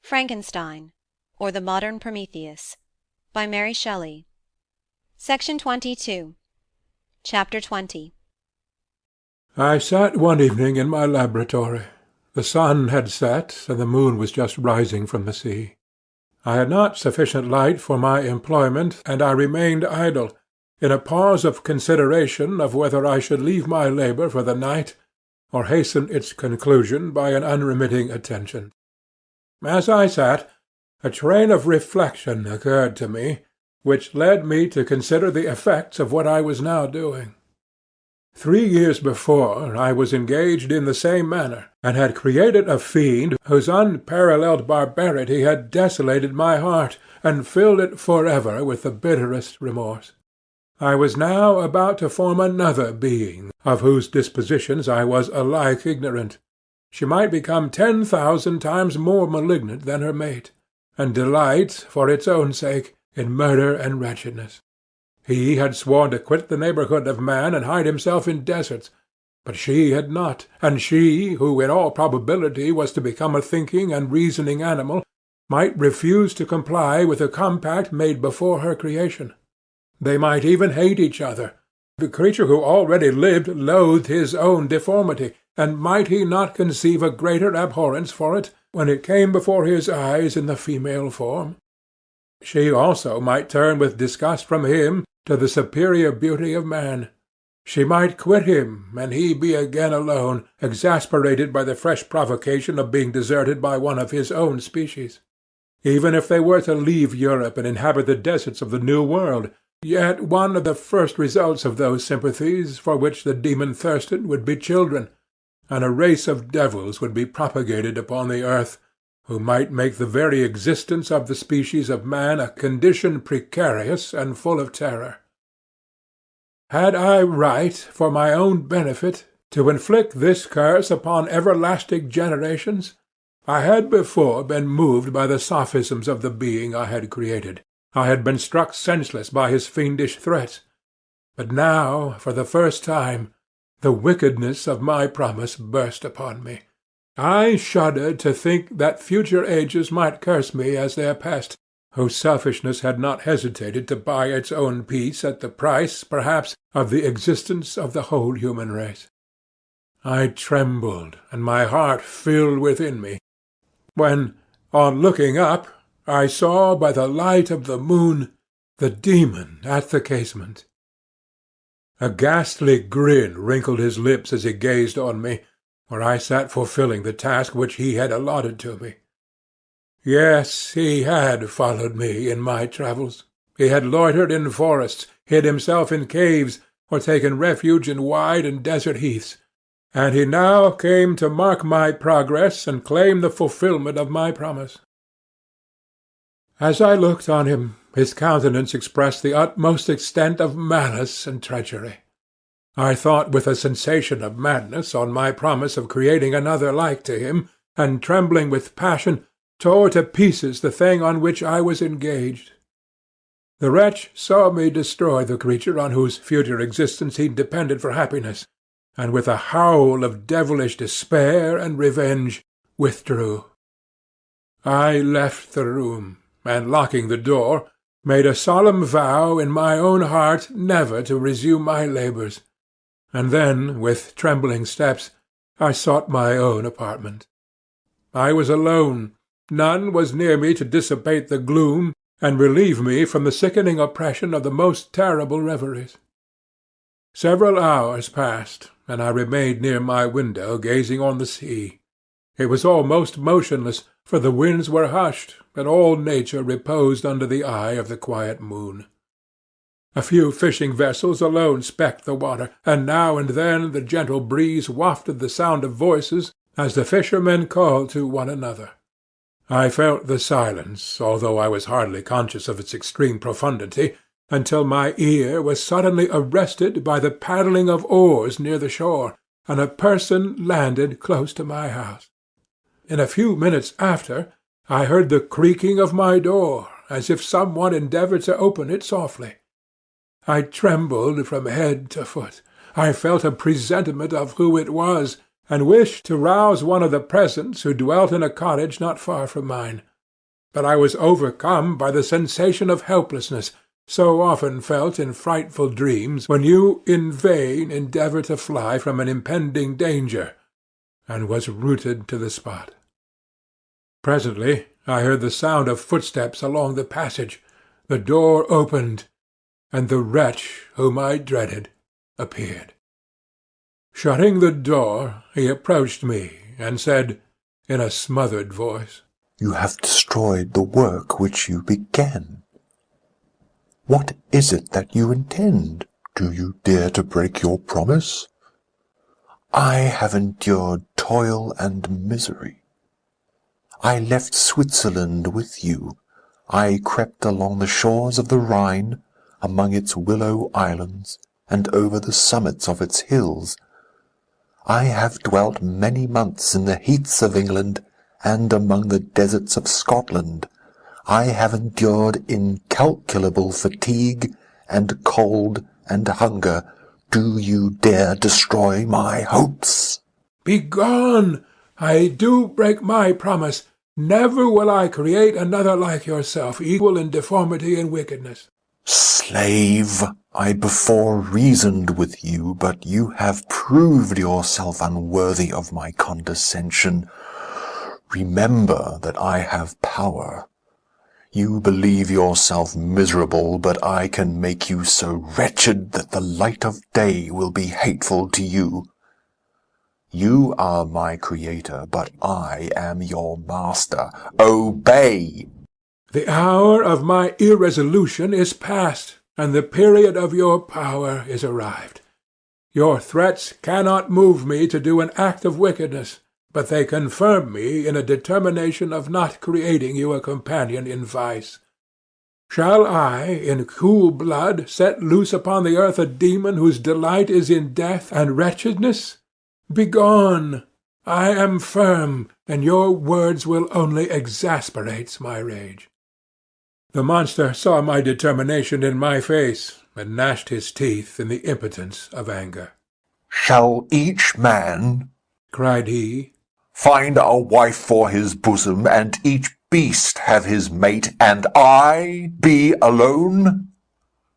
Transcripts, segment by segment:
FRANKENSTEIN, or the Modern Prometheus, by Mary Shelley. Section 22. Chapter 20. I sat one evening in my laboratory. The sun had set, and the moon was just rising from the sea. I had not sufficient light for my employment, and I remained idle, in a pause of consideration of whether I should leave my labour for the night, or hasten its conclusion by an unremitting attention. As I sat, a train of reflection occurred to me, which led me to consider the effects of what I was now doing. 3 years before I was engaged in the same manner, and had created a fiend whose unparalleled barbarity had desolated my heart, and filled it for ever with the bitterest remorse. I was now about to form another being, of whose dispositions I was alike ignorant. She might become 10,000 times more malignant than her mate, and delight, for its own sake, in murder and wretchedness. He had sworn to quit the neighbourhood of man and hide himself in deserts, but she had not, and she, who in all probability was to become a thinking and reasoning animal, might refuse to comply with a compact made before her creation. They might even hate each other. The creature who already lived loathed his own deformity, and might he not conceive a greater abhorrence for it when it came before his eyes in the female form? She also might turn with disgust from him to the superior beauty of man. She might quit him, and he be again alone, exasperated by the fresh provocation of being deserted by one of his own species. Even if they were to leave Europe and inhabit the deserts of the New World, yet one of the first results of those sympathies for which the demon thirsted would be children, and a race of devils would be propagated upon the earth, who might make the very existence of the species of man a condition precarious and full of terror. Had I right, for my own benefit, to inflict this curse upon everlasting generations? I had before been moved by the sophisms of the being I had created. I had been struck senseless by his fiendish threats. But now, for the first time, the wickedness of my promise burst upon me. I shuddered to think that future ages might curse me as their pest, whose selfishness had not hesitated to buy its own peace at the price, perhaps, of the existence of the whole human race. I trembled, and my heart filled within me, when, on looking up, I saw by the light of the moon the demon at the casement. A ghastly grin wrinkled his lips as he gazed on me, where I sat fulfilling the task which he had allotted to me. Yes, he had followed me in my travels. He had loitered in forests, hid himself in caves, or taken refuge in wide and desert heaths, and he now came to mark my progress and claim the fulfilment of my promise. As I looked on him, his countenance expressed the utmost extent of malice and treachery. I thought with a sensation of madness on my promise of creating another like to him, and trembling with passion, tore to pieces the thing on which I was engaged. The wretch saw me destroy the creature on whose future existence he depended for happiness, and with a howl of devilish despair and revenge withdrew. I left the room, and locking the door, made a solemn vow in my own heart never to resume my labours, and then, with trembling steps, I sought my own apartment. I was alone. None was near me to dissipate the gloom, and relieve me from the sickening oppression of the most terrible reveries. Several hours passed, and I remained near my window gazing on the sea. It was almost motionless, for the winds were hushed, and all nature reposed under the eye of the quiet moon. A few fishing vessels alone specked the water, and now and then the gentle breeze wafted the sound of voices as the fishermen called to one another. I felt the silence, although I was hardly conscious of its extreme profundity, until my ear was suddenly arrested by the paddling of oars near the shore, and a person landed close to my house. In a few minutes after, I heard the creaking of my door, as if some one endeavoured to open it softly. I trembled from head to foot. I felt a presentiment of who it was, and wished to rouse one of the peasants who dwelt in a cottage not far from mine, but I was overcome by the sensation of helplessness, so often felt in frightful dreams when you in vain endeavour to fly from an impending danger, and was rooted to the spot. Presently I heard the sound of footsteps along the passage, the door opened, and the wretch whom I dreaded appeared. Shutting the door, he approached me, and said, in a smothered voice, "You have destroyed the work which you began. What is it that you intend? Do you dare to break your promise? I have endured toil and misery. I left Switzerland with you. I crept along the shores of the Rhine, among its willow islands, and over the summits of its hills. I have dwelt many months in the heaths of England, and among the deserts of Scotland. I have endured incalculable fatigue, and cold, and hunger. Do you dare destroy my hopes?" "Begone! I do break my promise. Never will I create another like yourself, equal in deformity and wickedness." "Slave, I before reasoned with you, but you have proved yourself unworthy of my condescension. Remember that I have power. You believe yourself miserable, but I can make you so wretched that the light of day will be hateful to you. You are my creator, but I am your master. Obey!" "The hour of my irresolution is past, and the period of your power is arrived. Your threats cannot move me to do an act of wickedness, but they confirm me in a determination of not creating you a companion in vice. Shall I, in cool blood, set loose upon the earth a demon whose delight is in death and wretchedness? Begone! I am firm, and your words will only exasperate my rage." The monster saw my determination in my face, and gnashed his teeth in the impotence of anger. "Shall each man," cried he, "find a wife for his bosom, and each beast have his mate, and I be alone?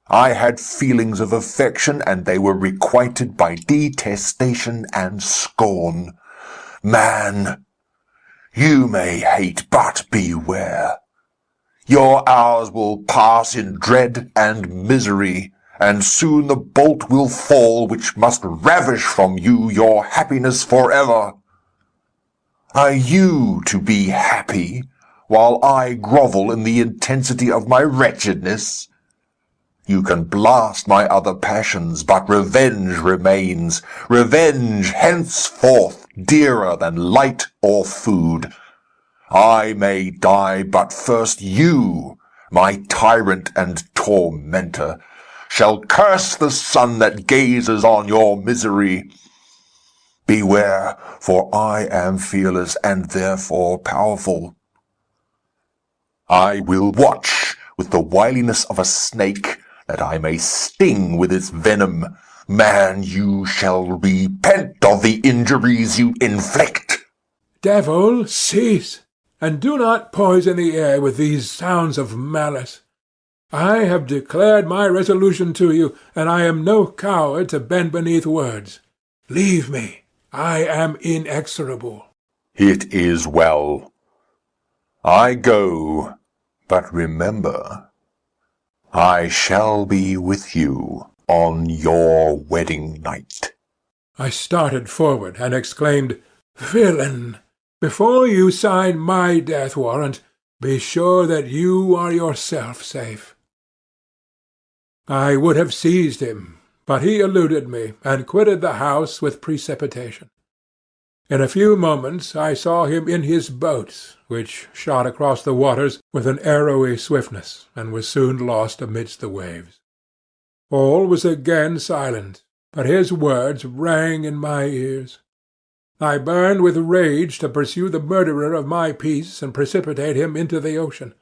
I had feelings of affection, and they were requited by detestation and scorn. Man, you may hate, but beware. Your hours will pass in dread and misery, and soon the bolt will fall which must ravish from you your happiness forever. Are you to be happy, while I grovel in the intensity of my wretchedness? You can blast my other passions, but revenge remains. Revenge henceforth dearer than light or food. I may die, but first you, my tyrant and tormentor, shall curse the sun that gazes on your misery. Beware, for I am fearless and therefore powerful. I will watch with the wiliness of a snake, that I may sting with its venom. Man, you shall repent of the injuries you inflict." "Devil, cease, and do not poison the air with these sounds of malice. I have declared my resolution to you, and I am no coward to bend beneath words. Leave me. I am inexorable." "It is well. I go, but remember, I shall be with you on your wedding night." I started forward and exclaimed, "Villain! Before you sign my death warrant, be sure that you are yourself safe." I would have seized him, but he eluded me, and quitted the house with precipitation. In a few moments I saw him in his boat, which shot across the waters with an arrowy swiftness, and was soon lost amidst the waves. All was again silent, but his words rang in my ears. I burned with rage to pursue the murderer of my peace and precipitate him into the ocean.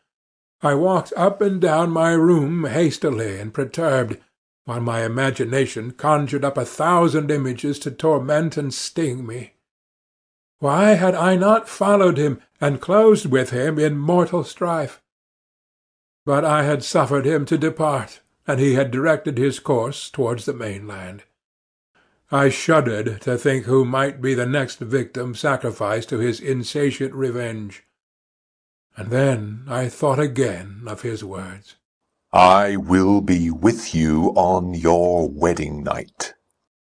I walked up and down my room hastily and perturbed, while my imagination conjured up 1,000 images to torment and sting me. Why had I not followed him, and closed with him in mortal strife? But I had suffered him to depart, and he had directed his course towards the mainland. I shuddered to think who might be the next victim sacrificed to his insatiate revenge. And then I thought again of his words. I will be with you on your wedding night.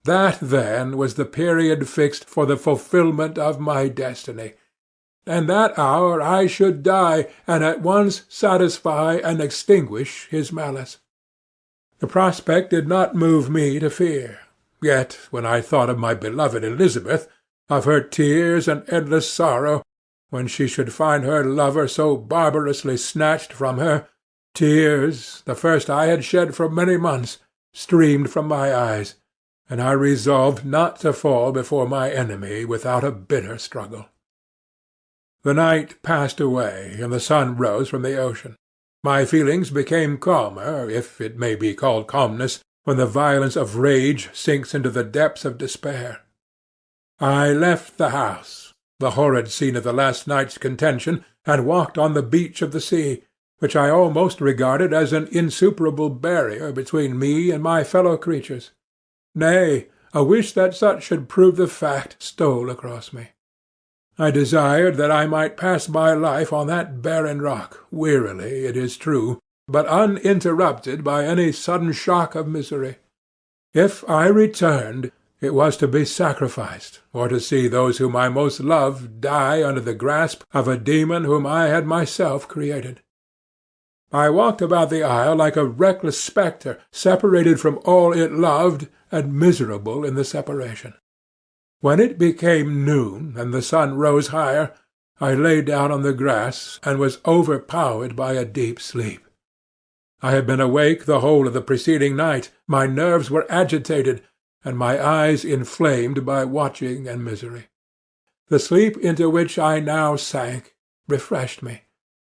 That, then, was the period fixed for the fulfilment of my destiny. And that hour I should die, and at once satisfy and extinguish his malice. The prospect did not move me to fear. Yet, when I thought of my beloved Elizabeth, of her tears and endless sorrow, when she should find her lover so barbarously snatched from her, tears, the first I had shed for many months, streamed from my eyes, and I resolved not to fall before my enemy without a bitter struggle. The night passed away, and the sun rose from the ocean. My feelings became calmer, if it may be called calmness, when the violence of rage sinks into the depths of despair. I left the house, the horrid scene of the last night's contention, and walked on the beach of the sea, which I almost regarded as an insuperable barrier between me and my fellow-creatures. Nay, a wish that such should prove the fact stole across me. I desired that I might pass my life on that barren rock, wearily, it is true, but uninterrupted by any sudden shock of misery. If I returned, it was to be sacrificed, or to see those whom I most loved die under the grasp of a demon whom I had myself created. I walked about the isle like a reckless spectre, separated from all it loved, and miserable in the separation. When it became noon, and the sun rose higher, I lay down on the grass, and was overpowered by a deep sleep. I had been awake the whole of the preceding night, my nerves were agitated, and my eyes inflamed by watching and misery. The sleep into which I now sank refreshed me,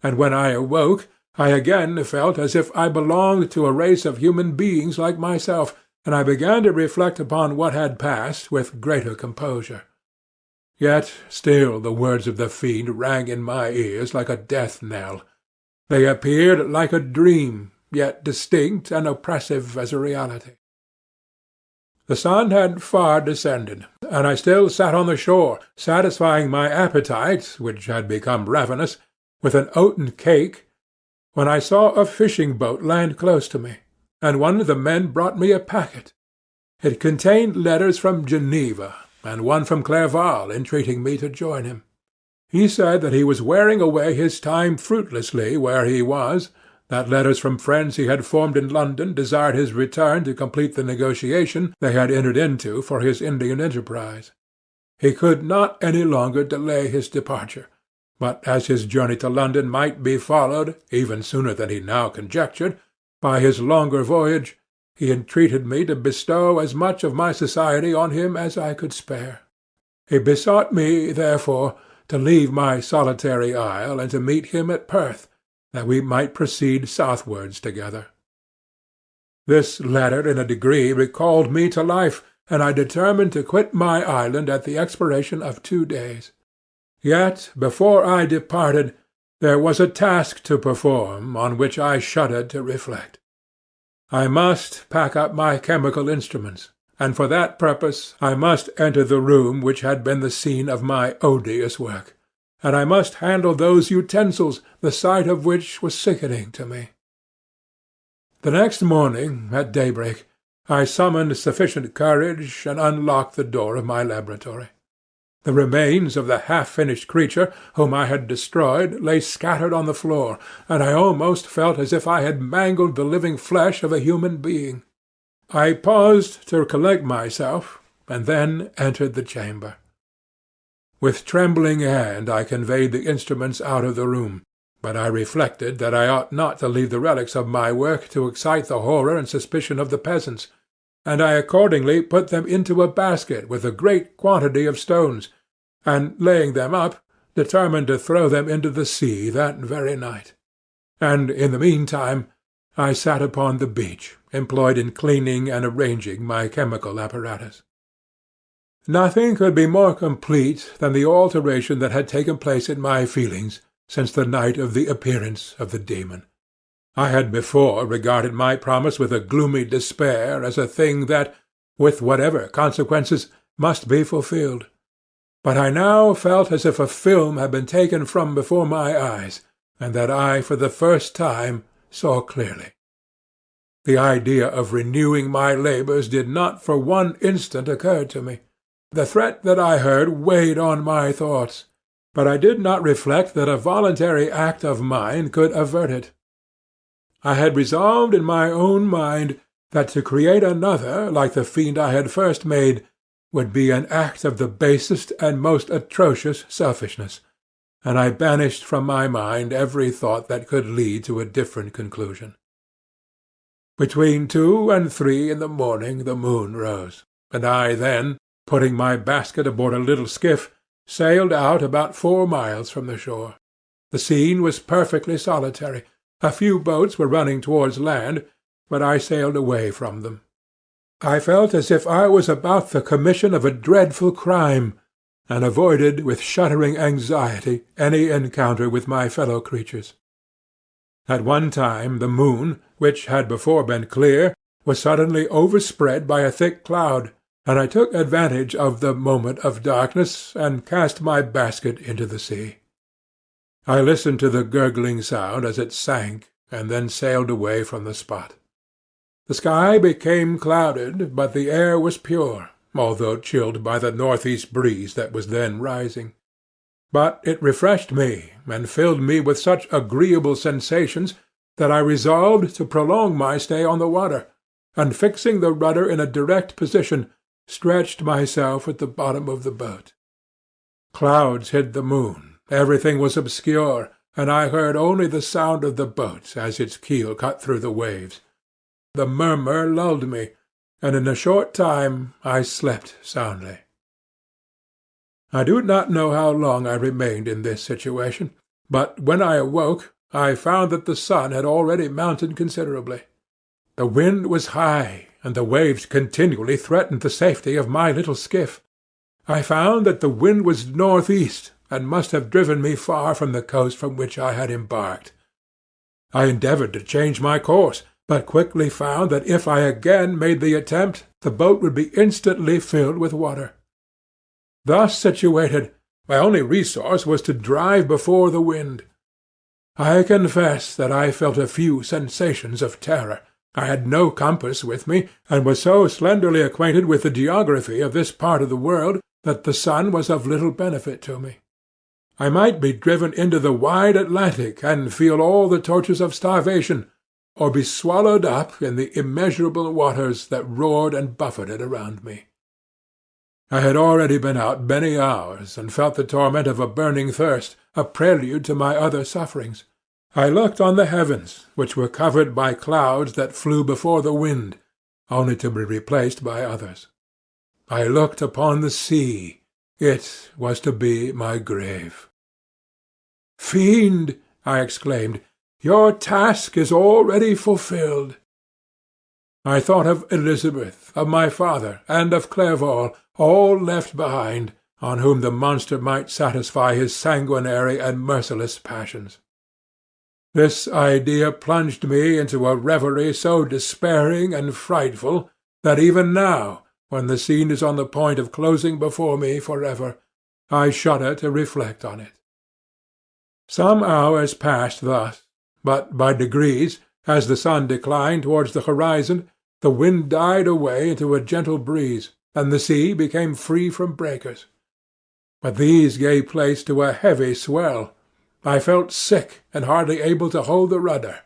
and when I awoke, I again felt as if I belonged to a race of human beings like myself, and I began to reflect upon what had passed with greater composure. Yet still the words of the fiend rang in my ears like a death-knell. They appeared like a dream, yet distinct and oppressive as a reality. The sun had far descended, and I still sat on the shore, satisfying my appetite, which had become ravenous, with an oaten cake, when I saw a fishing-boat land close to me, and one of the men brought me a packet. It contained letters from Geneva, and one from Clerval entreating me to join him. He said that he was wearing away his time fruitlessly where he was, that letters from friends he had formed in London desired his return to complete the negotiation they had entered into for his Indian enterprise. He could not any longer delay his departure, but as his journey to London might be followed, even sooner than he now conjectured, by his longer voyage, he entreated me to bestow as much of my society on him as I could spare. He besought me, therefore, to leave my solitary isle, and to meet him at Perth, that we might proceed southwards together. This letter in a degree recalled me to life, and I determined to quit my island at the expiration of 2 days. Yet before I departed there was a task to perform on which I shuddered to reflect. I must pack up my chemical instruments, and for that purpose I must enter the room which had been the scene of my odious work, and I must handle those utensils, the sight of which was sickening to me. The next morning, at daybreak, I summoned sufficient courage and unlocked the door of my laboratory. The remains of the half-finished creature whom I had destroyed lay scattered on the floor, and I almost felt as if I had mangled the living flesh of a human being. I paused to collect myself, and then entered the chamber. With trembling hand I conveyed the instruments out of the room, but I reflected that I ought not to leave the relics of my work to excite the horror and suspicion of the peasants, and I accordingly put them into a basket with a great quantity of stones, and, laying them up, determined to throw them into the sea that very night. And in the meantime I sat upon the beach, employed in cleaning and arranging my chemical apparatus. Nothing could be more complete than the alteration that had taken place in my feelings since the night of the appearance of the demon. I had before regarded my promise with a gloomy despair as a thing that, with whatever consequences, must be fulfilled. But I now felt as if a film had been taken from before my eyes, and that I for the first time saw clearly. The idea of renewing my labours did not for one instant occur to me. The threat that I heard weighed on my thoughts, but I did not reflect that a voluntary act of mine could avert it. I had resolved in my own mind that to create another like the fiend I had first made would be an act of the basest and most atrocious selfishness, and I banished from my mind every thought that could lead to a different conclusion. Between 2 and 3 in the morning the moon rose, and I then, putting my basket aboard a little skiff, sailed out about 4 miles from the shore. The scene was perfectly solitary. A few boats were running towards land, but I sailed away from them. I felt as if I was about the commission of a dreadful crime, and avoided with shuddering anxiety any encounter with my fellow-creatures. At one time the moon, which had before been clear, was suddenly overspread by a thick cloud, and I took advantage of the moment of darkness, and cast my basket into the sea. I listened to the gurgling sound as it sank, and then sailed away from the spot. The sky became clouded, but the air was pure, although chilled by the north-east breeze that was then rising. But it refreshed me, and filled me with such agreeable sensations, that I resolved to prolong my stay on the water, and fixing the rudder in a direct position, stretched myself at the bottom of the boat. Clouds hid the moon, everything was obscure, and I heard only the sound of the boat as its keel cut through the waves. The murmur lulled me, and in a short time I slept soundly. I do not know how long I remained in this situation, but when I awoke I found that the sun had already mounted considerably. The wind was high, and the waves continually threatened the safety of my little skiff. I found that the wind was north-east, and must have driven me far from the coast from which I had embarked. I endeavoured to change my course, but quickly found that if I again made the attempt, the boat would be instantly filled with water. Thus situated, my only resource was to drive before the wind. I confess that I felt a few sensations of terror. I had no compass with me, and was so slenderly acquainted with the geography of this part of the world that the sun was of little benefit to me. I might be driven into the wide Atlantic and feel all the tortures of starvation, or be swallowed up in the immeasurable waters that roared and buffeted around me. I had already been out many hours, and felt the torment of a burning thirst, a prelude to my other sufferings. I looked on the heavens, which were covered by clouds that flew before the wind, only to be replaced by others. I looked upon the sea. It was to be my grave. "Fiend!" I exclaimed, "your task is already fulfilled." I thought of Elizabeth, of my father, and of Clerval, all left behind, on whom the monster might satisfy his sanguinary and merciless passions. This idea plunged me into a reverie so despairing and frightful that even now, when the scene is on the point of closing before me for ever, I shudder to reflect on it. Some hours passed thus, but by degrees, as the sun declined towards the horizon, the wind died away into a gentle breeze, and the sea became free from breakers. But these gave place to a heavy swell. I felt sick and hardly able to hold the rudder,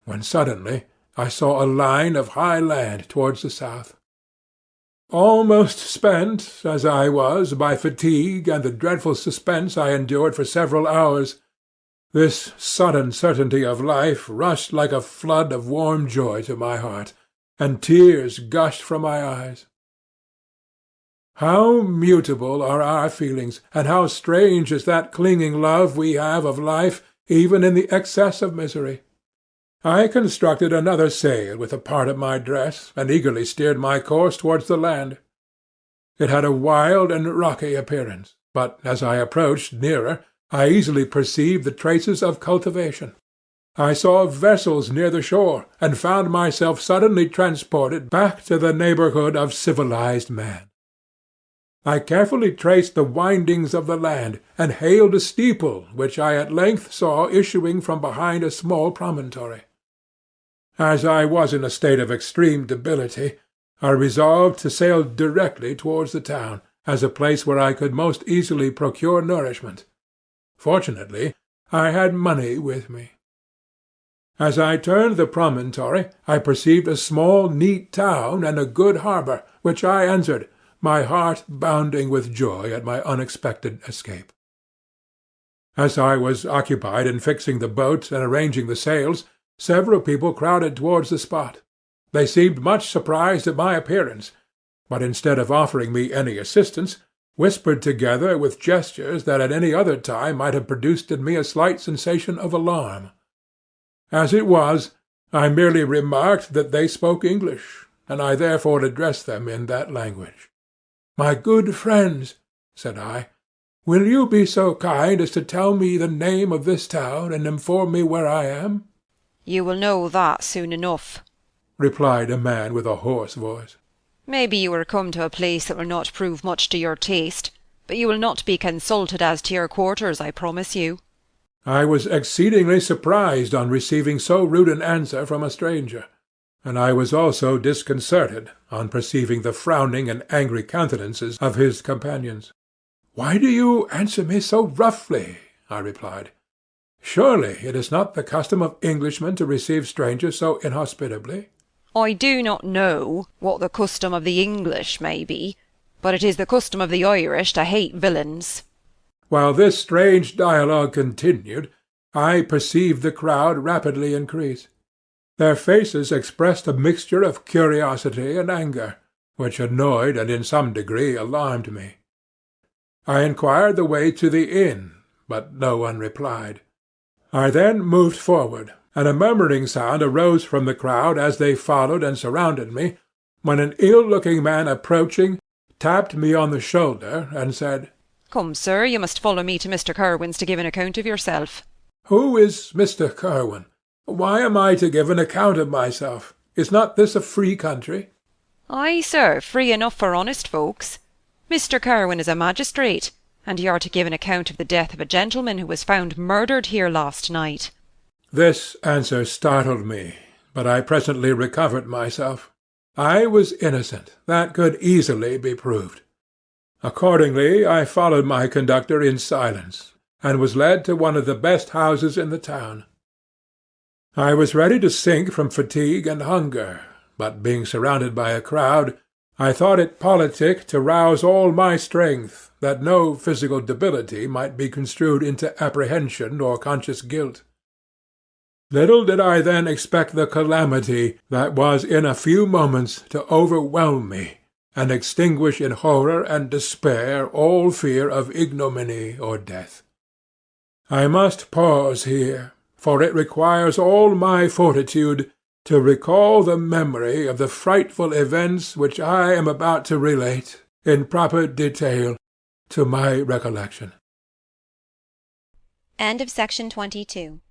when suddenly I saw a line of high land towards the south. Almost spent, as I was, by fatigue and the dreadful suspense I endured for several hours, this sudden certainty of life rushed like a flood of warm joy to my heart, and tears gushed from my eyes. How mutable are our feelings, and how strange is that clinging love we have of life, even in the excess of misery! I constructed another sail with a part of my dress, and eagerly steered my course towards the land. It had a wild and rocky appearance, but as I approached nearer, I easily perceived the traces of cultivation. I saw vessels near the shore, and found myself suddenly transported back to the neighbourhood of civilized man. I carefully traced the windings of the land, and hailed a steeple which I at length saw issuing from behind a small promontory. As I was in a state of extreme debility, I resolved to sail directly towards the town, as a place where I could most easily procure nourishment. Fortunately, I had money with me. As I turned the promontory, I perceived a small neat town and a good harbour, which I entered, my heart bounding with joy at my unexpected escape. As I was occupied in fixing the boat and arranging the sails, several people crowded towards the spot. They seemed much surprised at my appearance, but instead of offering me any assistance, whispered together with gestures that at any other time might have produced in me a slight sensation of alarm. As it was, I merely remarked that they spoke English, and I therefore addressed them in that language. "My good friends," said I, "will you be so kind as to tell me the name of this town, and inform me where I am?" "You will know that soon enough," replied a man with a hoarse voice. "Maybe you are come to a place that will not prove much to your taste, but you will not be consulted as to your quarters, I promise you." I was exceedingly surprised on receiving so rude an answer from a stranger, and I was also disconcerted on perceiving the frowning and angry countenances of his companions. "Why do you answer me so roughly?" I replied. "Surely it is not the custom of Englishmen to receive strangers so inhospitably?" "I do not know what the custom of the English may be, but it is the custom of the Irish to hate villains." While this strange dialogue continued, I perceived the crowd rapidly increase. Their faces expressed a mixture of curiosity and anger, which annoyed and in some degree alarmed me. I inquired the way to the inn, but no one replied. I then moved forward, and a murmuring sound arose from the crowd as they followed and surrounded me, when an ill-looking man approaching tapped me on the shoulder and said, "Come, sir, you must follow me to Mr. Curwen's to give an account of yourself." "Who is Mr. Curwen? Why am I to give an account of myself? Is not this a free country?" "Ay, sir, free enough for honest folks. Mr. Curwen is a magistrate, and you are to give an account of the death of a gentleman who was found murdered here last night." This answer startled me, but I presently recovered myself. I was innocent, that could easily be proved. Accordingly I followed my conductor in silence, and was led to one of the best houses in the town. I was ready to sink from fatigue and hunger, but being surrounded by a crowd, I thought it politic to rouse all my strength, that no physical debility might be construed into apprehension or conscious guilt. Little did I then expect the calamity that was in a few moments to overwhelm me, and extinguish in horror and despair all fear of ignominy or death. I must pause here, for it requires all my fortitude to recall the memory of the frightful events which I am about to relate, in proper detail, to my recollection. End of Section 22.